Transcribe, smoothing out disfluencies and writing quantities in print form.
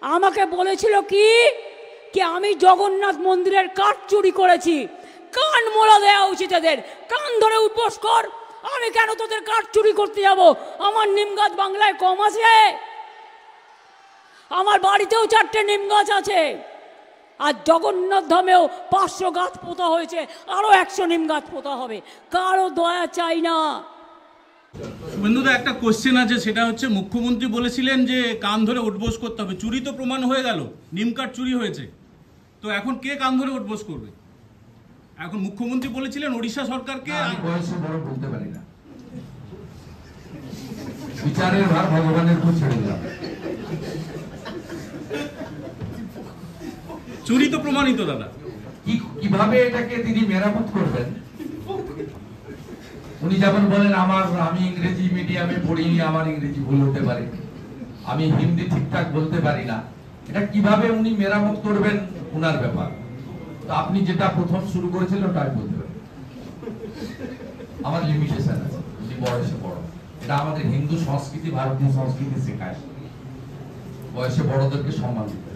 আমাকে বলেছিল কি কি আমি জগন্নাথ মন্দিরের কাঠ চুরি করেছি। কান মোলা দেওয়া উচিত এদের, কান ধরে উপোস কর। আমি কেন তোদের কাঠ চুরি করতে যাব? আমার নিম গাছ বাংলায় কম আছে? আমার বাড়িতেও 4টে নিম গাছ আছে, আর জগন্নাথ ধামেও 500 গাছ পোতা হয়েছে, আরো 100 নিম গাছ পোতা হবে। কারো দয়া চাই না। শুভেন্দুদা, একটা কোশ্চেন আছে, সেটা হচ্ছে মুখ্যমন্ত্রী বলেছিলেন যে কান ধরে উঠবোস করতে হবে। চুরি তো প্রমাণ হয়ে গেল, নিম কাঠ চুরি হয়েছে, তো এখন কে কান ধরে উঠবোস করবে? এখন মুখ্যমন্ত্রী বলেছিলেন ওড়িশা সরকারকে। বয়সে বড় বলতে পারি না, বিচারের ভার ভগবানের উপর ছেড়ে দিলাম। চুরি তো প্রমাণিত দাদা, কিভাবে এটাকে তিনি মেরামত করবেন? উনি যেমন বলেন আমি ইংরেজি মিডিয়ামে পড়িনি, আমার ইংরেজি ভুল হতে পারে, আমি হিন্দি ঠিকঠাক বলতে পারি না, এটা কিভাবে উনি মেরামত করবেন উনার ব্যাপার। তো আপনি যেটা প্রথম শুরু করেছিলেন ওটা আমি বলতে পারি। আমার লিমিটেশন আছে, উনি বয়সে বড়, এটা আমাদের হিন্দু সংস্কৃতি, ভারতীয় সংস্কৃতি শেখায় বয়সে বড়দেরকে সম্মান দিতে।